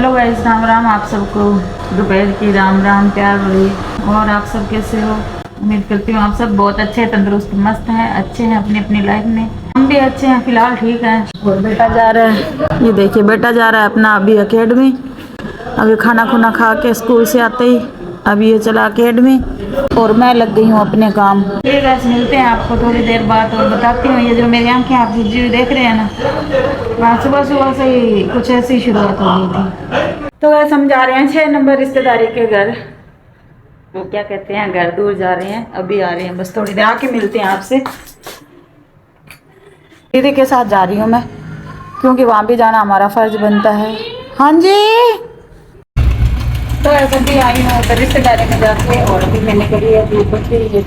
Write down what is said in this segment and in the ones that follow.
Hello guys, Ram Ram आप सबको। दोपहर की राम राम प्यार भरी। और आप सब कैसे हो? उम्मीद करती हूँ आप सब बहुत अच्छे, तंदुरुस्त, मस्त हैं, अच्छे हैं अपनी अपनी लाइफ में। हम भी अच्छे हैं, फिलहाल ठीक हैं। और बेटा जा रहा है, ये देखिए बेटा जा रहा है अपना अभी अकेडमी। अभी खाना खुना खा के स्कूल से आते ही अभी ये चला अकेडमी और मैं लग गई हूँ अपने काम। ये बस मिलते हैं आपको थोड़ी देर बाद और बताती हूँ। ये जो मेरी आंखें आप जी देख रहे हैं ना, वहाँ सुबह सुबह से ही कुछ ऐसी शुरुआत हो गई थी। तो वैसे हम जा रहे हैं 6 नंबर रिश्तेदारी के घर। वो क्या कहते हैं, घर दूर जा रहे हैं, अभी आ रहे हैं, बस थोड़ी देर आके मिलते हैं आपसे। दीदी के साथ जा रही हूँ मैं, क्योंकि वहाँ भी जाना हमारा फर्ज बनता है। हाँ जी, तो ऐसे भी आई हूँ तो रिश्तेदारी में जाके। और अभी मैंने करी है धूप बत्ती, ये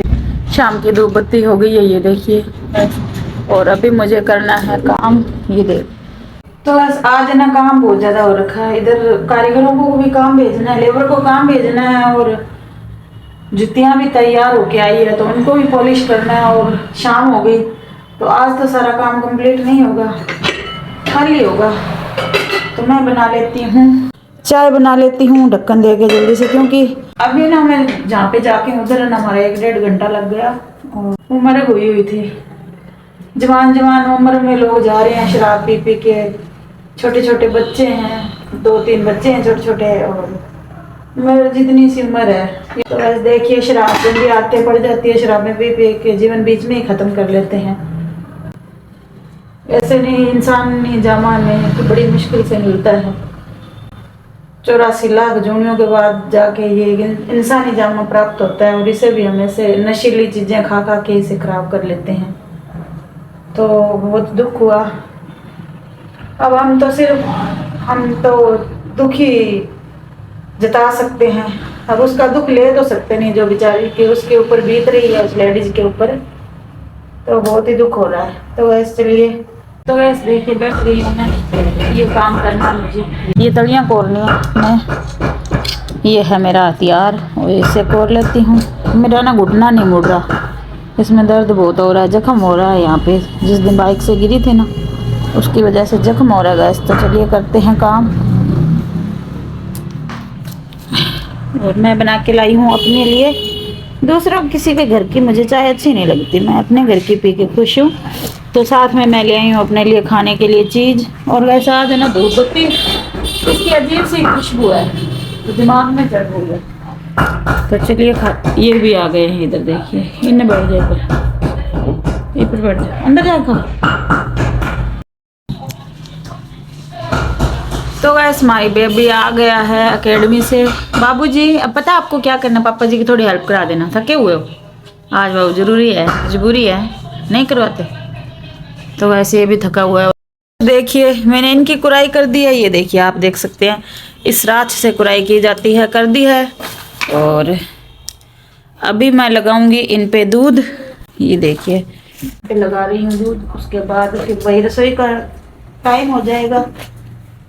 शाम की धूप बत्ती हो गई है, ये देखिए। और अभी मुझे करना है काम, ये देख। तो बस आज ना काम बहुत ज़्यादा हो रखा है। इधर कारीगरों को भी काम भेजना है, लेबर को काम भेजना है, और जुतियाँ भी तैयार होके आई है तो उनको भी पॉलिश करना है। और शाम हो गई तो आज तो सारा काम कंप्लीट नहीं होगा, खाली होगा। तो मैं बना लेती हूँ चाय, बना लेती हूँ ढक्कन दे के जल्दी से, क्योंकि अभी ना मैं जहाँ पे जाके उधर ना हमारा 1-1.5 घंटा लग गया। और उम्र हुई थी, जवान जवान उम्र में लोग जा रहे हैं शराब पी पी के। छोटे छोटे बच्चे हैं, 2-3 बच्चे हैं छोटे छोटे, और मेरी जितनी सी उम्र है। तो बस देखिए, शराब जब भी आते पड़ जाती है, शराब में पी पी के जीवन बीच में ही ख़त्म कर लेते हैं। ऐसे नहीं, इंसान जामा में तो बड़ी मुश्किल से मिलता है। 84 लाख जोनियों के बाद जाके ये इंसानी जामा प्राप्त होता है, और इसे भी हम ऐसे नशीली चीज़ें खा खा के इसे खराब कर लेते हैं। तो बहुत दुख हुआ। अब हम तो दुख ही जता सकते हैं, अब उसका दुख ले तो सकते नहीं, जो बेचारी के उसके ऊपर बीत रही है, उस लेडीज के ऊपर। तो बहुत ही दुख हो रहा है। तो वैसे चलिए, तो वैसे देखिए बैठ रही हूँ मैं, ये काम करना मुझे, ये तलियाँ कोरनी है मैं। ये है मेरा हथियार और इसे कोर लेती हूँ। मेरा ना घुटना नहीं मुड़ रहा, इसमें दर्द बहुत हो रहा है, जख्म हो रहा है यहाँ पे। जिस दिन बाइक से गिरी थी ना, उसकी वजह से जख्म हो रहा है गैस। तो चलिए करते हैं काम। और मैं बना के लाई हूँ अपने लिए, दूसरों किसी के घर की मुझे चाय अच्छी नहीं लगती, मैं अपने घर की पी के खुश हूँ। तो साथ में मैं ले आई हूँ अपने लिए खाने के लिए चीज़। और वैसे आज है ना धूप बत्ती, इसकी अजीब सी खुशबू है तो दिमाग में चढ़ रही है। तो चलिए ये भी आ गए हैं इधर, देखिए इन्हें बैठ जाए पर, ये पर बैठ जाए, अंदर जाकर। तो गैस माई बेबी आ गया है एकेडमी से। बाबूजी अब पता आपको क्या करना, पापा जी की थोड़ी हेल्प करा देना। थके हुए हो आज बाबू, जरूरी है, मजबूरी है, नहीं करवाते। तो वैसे ये भी थका हुआ है। देखिए मैंने इनकी कुराई कर दी है, ये देखिए आप देख सकते हैं, इस राछ से कुराई की जाती है, कर दी है। और अभी मैं लगाऊंगी इन पे दूध, ये देखिए लगा रही हूँ दूध। उसके बाद फिर वही रसोई का टाइम हो जाएगा,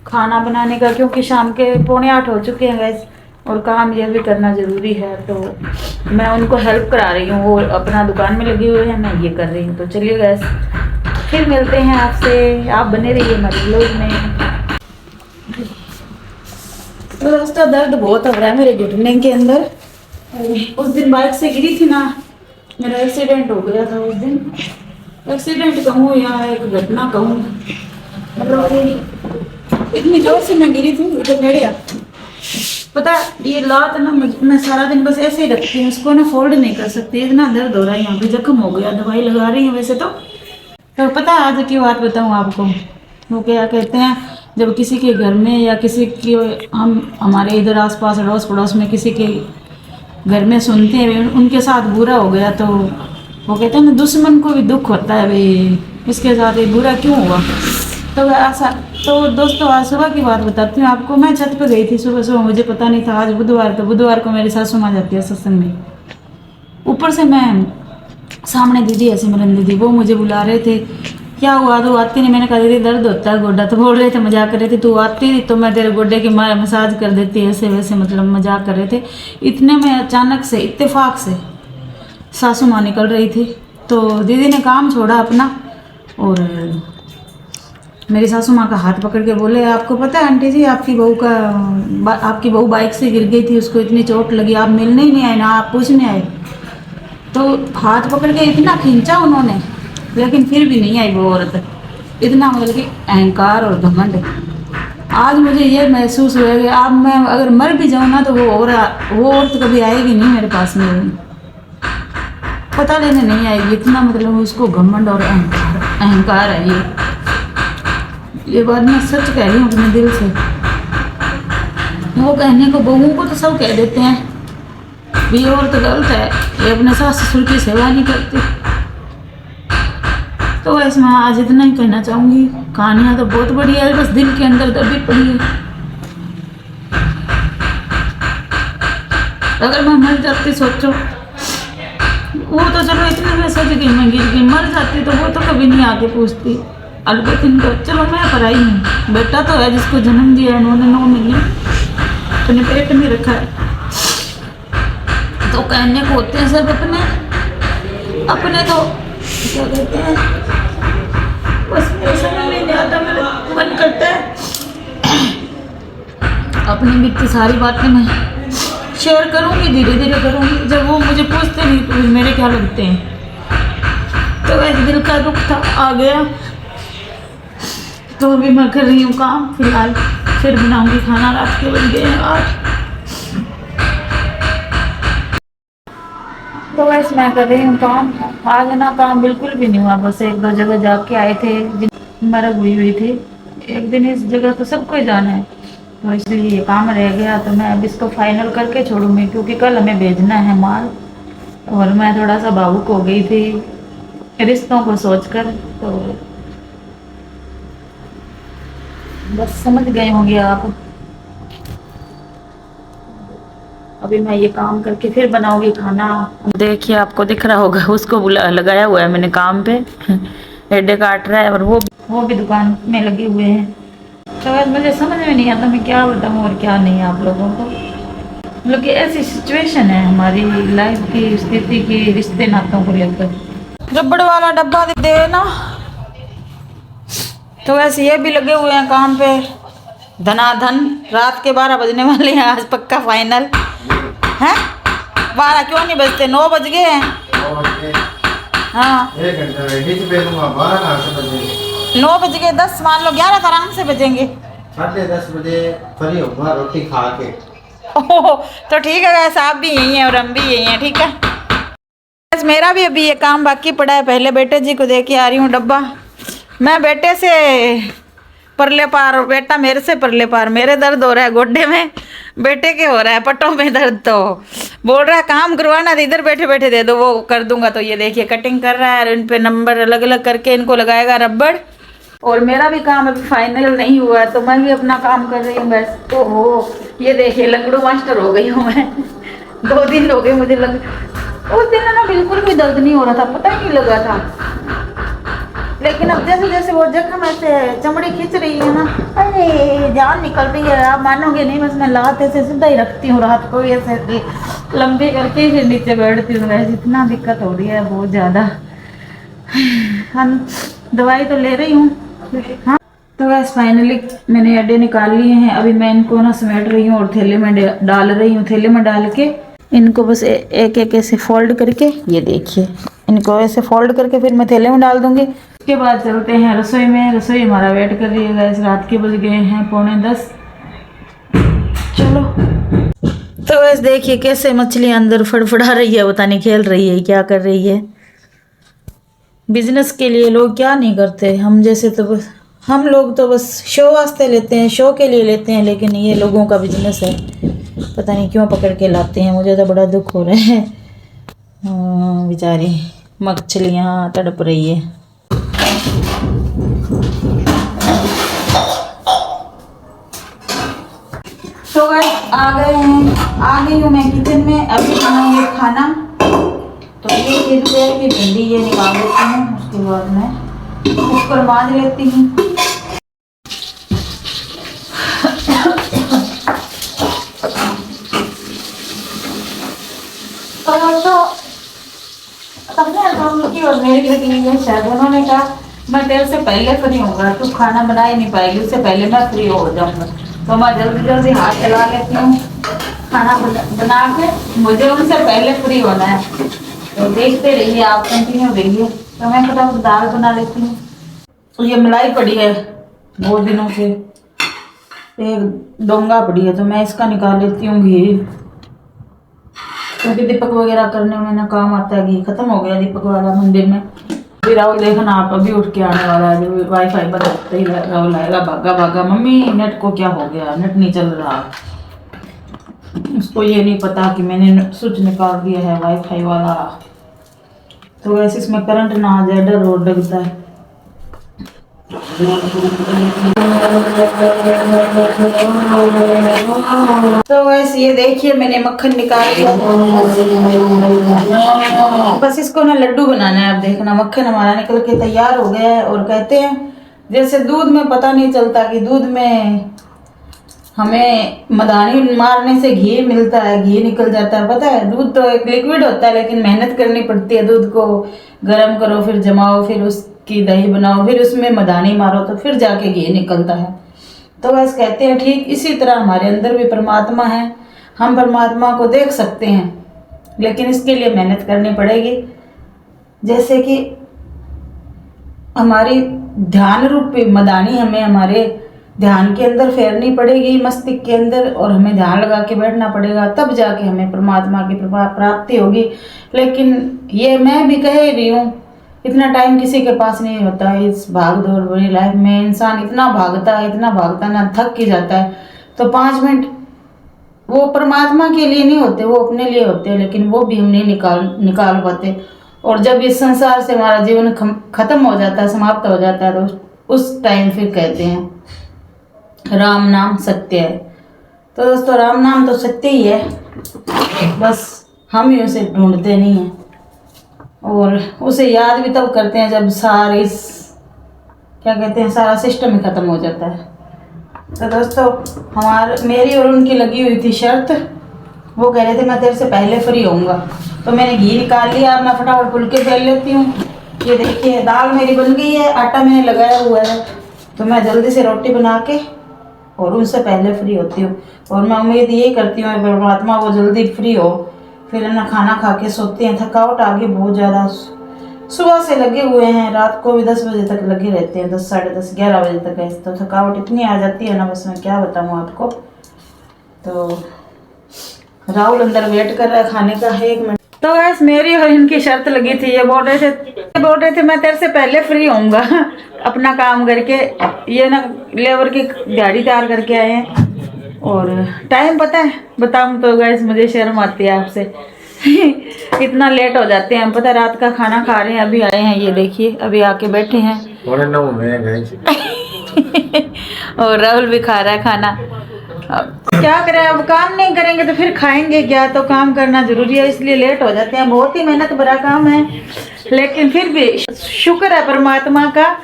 खाना बनाने का, क्योंकि शाम के 7:45 हो चुके हैं गैस। और काम ये भी करना ज़रूरी है, तो मैं उनको हेल्प करा रही हूँ, वो अपना दुकान में लगे हुए हैं, मैं ये कर रही हूँ। तो चलिए गैस फिर मिलते हैं आपसे, आप बने रहिए हमारे लोग में। तो दोस्तों दर्द बहुत हो रहा है मेरे घुटने के अंदर। उस दिन बाइक से गिरी थी ना, मेरा एक्सीडेंट हो गया था उस दिन। एक्सीडेंट कहूँ या एक घटना कहूँ, मतलब इतनी जोर से मैं गिरी थी उधर भेड़िया। पता ये लात ना मैं सारा दिन बस ऐसे ही रखती हूँ, उसको ना फोल्ड नहीं कर सकती, इतना दर्द हो रहा है, यहाँ पे जख्म हो गया। दवाई लगा रही हूँ वैसे तो पता है आज की बात बताऊँ आपको, वो क्या कहते हैं, जब किसी के घर में या किसी की, हमारे इधर आसपास अड़ोस पड़ोस में किसी के घर में सुनते हैं उनके साथ बुरा हो गया, तो वो कहते हैं ना दुश्मन को भी दुख होता है भाई, इसके साथ ये बुरा क्यों हुआ। तो ऐसा, तो दोस्तों आज सुबह की बात बताती हूँ आपको। मैं छत पे गई थी सुबह सुबह, मुझे पता नहीं था आज बुधवार, तो बुधवार को मेरी सासू माँ जाती है सत्संग में। ऊपर से मैं सामने दीदी है सिमरन दीदी, वो मुझे बुला रहे थे, क्या हुआ तू आती नहीं। मैंने कहा दीदी दर्द होता है गोड्डा, तो बोल रहे थे, मजाक कर रहे थे, तू आती तो मैं तेरे गोड्डे की मसाज कर देती, ऐसे वैसे, मतलब मजाक कर रहे थे। इतने में अचानक से इत्तेफाक से सासू माँ निकल रही थी, तो दीदी ने काम छोड़ा अपना और मेरी सासू माँ का हाथ पकड़ के बोले, आपको पता है आंटी जी, आपकी बहू बाइक से गिर गई थी, उसको इतनी चोट लगी, आप मिलने ही नहीं आए ना आप पूछने आए। तो हाथ पकड़ के इतना खींचा उन्होंने, लेकिन फिर भी नहीं आई वो औरत। इतना मतलब कि अहंकार और घमंड। आज मुझे ये महसूस हुआ कि अब मैं अगर मर भी जाऊँ ना तो वो औरत कभी आएगी नहीं मेरे पास में, पता लेने नहीं आएगी। इतना मतलब उसको घमंड और अहंकार है। ये बात मैं सच कह रही हूँ अपने दिल से। वो कहने को बहू को तो सब कह देते हैं भी और तो गलत है, ये अपने सास ससुर की सेवा नहीं करती। तो वैसे मैं आज इतना ही कहना चाहूँगी। कहानियाँ तो बहुत बढ़िया है, बस दिल के अंदर दबी पड़ी है। अगर मैं मर जाती, सोचो, वो तो चलो इतने में सच गई, मैं गिर गई, मर जाती तो वो तो कभी नहीं आके पूछती। अलबत्त इनको चलो मैं पराई हूँ, बेटा तो है जिसको जन्म दिया उन्होंने 9 महीने अपने पेट में रखा है। तो कहने को होते हैं सब अपने तो क्या कहते हैं, बस मेरे समझ में नहीं आता। मेरा मन करता है अपनी बीती सारी बातें मैं शेयर करूँगी, धीरे धीरे करूँगी। जब वो मुझे पूछते नहीं तो मेरे क्या लगते हैं, तो वैसे दिल का दुख था आ गया। तो अभी मैं कर रही हूँ काम फिलहाल, फिर बनाऊंगी खाना। रात के बज गए हैं 8। तो वैसे मैं कर रही हूँ काम। आज ना काम बिल्कुल भी नहीं हुआ, बस 1-2 जगह जाके आए थे मरग हुई थी। एक दिन इस जगह तो सबको ही जाना है, तो इसलिए ये काम रह गया। तो मैं अब इसको फाइनल करके छोड़ूंगी, क्योंकि कल हमें भेजना है माल। और मैं थोड़ा सा भावुक हो गई थी रिश्तों को सोचकर, तो बस समझ गए होंगे आप। अभी मैं ये काम करके फिर बनाऊंगी खाना। देखिए आपको दिख रहा होगा, उसको लगाया हुआ है मैंने काम पे, हेडे काट रहा है, और वो भी दुकान में लगे हुए हैं। तो बस मुझे समझ में नहीं आता मैं क्या बताऊँ और क्या नहीं आप लोगों को। मतलब कि ऐसी सिचुएशन है हमारी लाइफ की, स्थिति की, रिश्ते नातों को लेकर। रबड़ वाला डब्बा दे ना। तो वैसे ये भी लगे हुए हैं काम पे धनाधन। रात के 12 बजने वाले हैं, आज पक्का फाइनल है। 12 क्यों नहीं बजते, 9 बज गए हैं। हाँ 9 बज गए, 10 मान लो, 11 तो आराम से बजेंगे। 10:30 बजे फ्री होगा रोटी खा के। ओह तो ठीक है, वैसे आप भी यही हैं और हम भी यही हैं, ठीक है। बस मेरा भी अभी ये काम बाकी पड़ा है। पहले बेटे जी को दे के आ रही हूँ डब्बा। मैं बेटे से परले पार, बेटा मेरे से परले पार। मेरे दर्द हो रहा है गोड्डे में, बेटे के हो रहा है पट्टों में दर्द। तो बोल रहा है काम करवाना तो इधर बैठे बैठे दे दो, वो कर दूंगा। तो ये देखिए कटिंग कर रहा है, और इन पे नंबर अलग अलग करके इनको लगाएगा रबड़। और मेरा भी काम अभी फाइनल नहीं हुआ है, तो मैं भी अपना काम कर रही हूँ बस। तो हो ये देखिए लंगड़ू मास्टर हो गई हूँ मैं। 2 दिन हो गए मुझे उस दिन ना बिल्कुल भी दर्द नहीं हो रहा था, पता ही नहीं लगा था। लेकिन अब जैसे जैसे वो जख्म ऐसे चमड़ी खींच रही है ना, अरे जान निकल रही है। आप मानोगे नहीं, बस मैं लात ऐसे सीधा ही रखती हूँ रात को, ऐसे लंबी करके फिर नीचे बैठती हूँ। वैसे इतना दिक्कत हो रही है बहुत ज़्यादा। हम दवाई तो ले रही हूँ। हाँ तो बस फाइनली मैंने अड्डे निकाल लिए हैं। अभी मैं इनको ना समेट रही हूँ और थैले में डाल रही हूँ। थैले में डाल के इनको बस एक एक ऐसे फोल्ड करके, ये देखिए इनको ऐसे फोल्ड करके फिर मैं थैले में डाल दूंगी। उसके बाद चलते हैं रसोई में। रसोई हमारा वेट कर रही है गैस। रात के बज गए हैं 9:45। चलो तो बस देखिए कैसे मछलियाँ अंदर फड़फड़ा रही है, पता नहीं खेल रही है क्या कर रही है। बिजनेस के लिए लोग क्या नहीं करते, हम जैसे तो बस, हम लोग तो बस शो वास्ते लेते हैं, शो के लिए लेते हैं। लेकिन ये लोगों का बिजनेस है, पता नहीं क्यों पकड़ के लाते हैं। मुझे तो बड़ा दुख हो रहा है। बेचारी मछलियाँ तड़प रही है। तो गाइस आ गई हूँ मैं किचन में। अभी बनाऊंगी खाना। तो ये की भिंडी ये निकाल देती हूँ, उसके बाद मैं कुकर मांज लेती हूँ। तो सबने की और मेरी लगी है, शायद उन्होंने कहा मैं तेरे से पहले फ्री होऊंगा, तू खाना बना ही नहीं पाएगी, उससे पहले मैं फ्री हो जाऊंगा। तो मैं जल्दी जल्दी हाथ चला लेती हूँ खाना बना के, मुझे उनसे पहले फ्री होना है। तो देखते रहिए आप, कंटिन्यू रहिए। तो मैं फटाफट दाल बना लेती हूँ। ये मलाई पड़ी है बहुत दिनों से, एक डोंगा पड़ी है, तो मैं इसका निकाल लेती हूँ घी, क्योंकि दीपक वगैरह करने में ना काम आता है। घी खत्म हो गया दीपक वाला मंदिर में। फिर राहुल देखना आप अभी उठ के आने वाला है, जो वाईफाई बंद करते ही राहुल आएगा भागा भागा, मम्मी नेट को क्या हो गया, नेट नहीं चल रहा। उसको ये नहीं पता कि मैंने स्विच निकाल दिया है वाईफाई वाला। तो वैसे इसमें करंट ना आ जाए, डर और लगता है। तो वैसे ये देखिए मैंने मक्खन निकाल लिया, बस इसको ना लड्डू बनाना है। अब देखना मक्खन हमारा निकल के तैयार हो गया है। और कहते हैं जैसे दूध में पता नहीं चलता कि दूध में हमें मदानी मारने से घी मिलता है, घी निकल जाता है। पता है दूध तो एक लिक्विड होता है, लेकिन मेहनत करनी पड़ती है। दूध को गर्म करो, फिर जमाओ, फिर उसकी दही बनाओ, फिर उसमें मदानी मारो, तो फिर जाके घी निकलता है। तो बस कहते हैं ठीक इसी तरह हमारे अंदर भी परमात्मा है। हम परमात्मा को देख सकते हैं, लेकिन इसके लिए मेहनत करनी पड़ेगी। जैसे कि हमारी ध्यान रूपी मदानी हमें हमारे ध्यान के अंदर फेरनी पड़ेगी, मस्तिष्क के अंदर, और हमें ध्यान लगा के बैठना पड़ेगा, तब जाके हमें परमात्मा की प्राप्ति होगी। लेकिन ये मैं भी कह रही हूँ, इतना टाइम किसी के पास नहीं होता है। इस भाग दौड़ भरी लाइफ में इंसान इतना भागता है, इतना भागता ना थक ही जाता है। तो 5 मिनट वो परमात्मा के लिए नहीं होते, वो अपने लिए होते हैं, लेकिन वो भी हम नहीं निकाल पाते। और जब इस संसार से हमारा जीवन खत्म हो जाता है, समाप्त हो जाता है, तो उस टाइम फिर कहते हैं राम नाम सत्य है। तो दोस्तों राम नाम तो सत्य ही है, बस हम ही उसे ढूंढते नहीं हैं। और उसे याद भी तब करते हैं जब क्या कहते हैं, सारा सिस्टम ही खत्म हो जाता है। तो दोस्तों मेरी और उनकी लगी हुई थी शर्त। वो कह रहे थे मैं तेरे से पहले फ्री होऊंगा, तो मैंने घी निकाल लिया। अब मैं फटाफट फुलके बेल लेती हूँ। ये देखिए दाल मेरी बन गई है, आटा मैंने लगाया हुआ है, तो मैं जल्दी से रोटी बना के और उनसे पहले फ्री होती हूँ। और मैं उम्मीद ये करती हूँ परमात्मा वो जल्दी फ्री हो, फिर ना खाना खा के सोते हैं। थकावट आ गई बहुत ज़्यादा, सुबह से लगे हुए हैं, रात को भी 10 बजे तक लगे रहते हैं, 10 साढ़े 10 11 बजे तक है। तो थकावट इतनी आ जाती है ना, बस मैं क्या बताऊँ आपको। तो राहुल अंदर वेट कर रहा है खाने का, 1 मिनट। तो बस मेरी और इनकी शर्त लगी थी, ये बोल रहे थे मैं तेरे से पहले फ्री होऊंगा अपना काम करके। ये ना लेबर की दिहाड़ी तैयार करके आए हैं। और टाइम पता है बताऊँ तो गैस मुझे शर्म आती है आपसे इतना लेट हो जाते हैं हम, पता है रात का खाना खा रहे हैं, अभी आए हैं। ये देखिए अभी आके बैठे हैं और राहुल भी खा रहा है खाना। अब क्या करें, अब काम नहीं करेंगे तो फिर खाएंगे क्या। तो काम करना जरूरी है, इसलिए लेट हो जाते हैं। बहुत ही मेहनत भरा काम है, लेकिन फिर भी शुक्र है परमात्मा का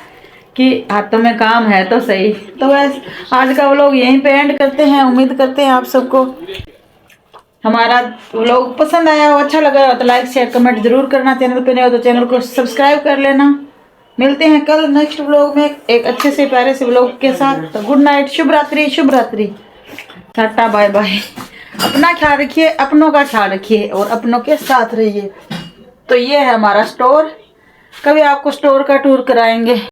कि हाथों में काम है तो सही। तो बस आज का व्लॉग यहीं पे एंड करते हैं। उम्मीद करते हैं आप सबको हमारा व्लॉग पसंद आया हो, अच्छा लगा हो तो लाइक शेयर कमेंट जरूर करना। चैनल पे नए हो तो चैनल को सब्सक्राइब कर लेना। मिलते हैं कल नेक्स्ट व्लॉग में एक अच्छे से प्यारे से व्लॉग के साथ। तो गुड नाइट, शुभ रात्रि, टाटा बाय बाय। अपना ख्याल रखिए, अपनों का ख्याल रखिए और अपनों के साथ रहिए। तो ये है हमारा स्टोर, कभी आपको स्टोर का टूर कराएंगे।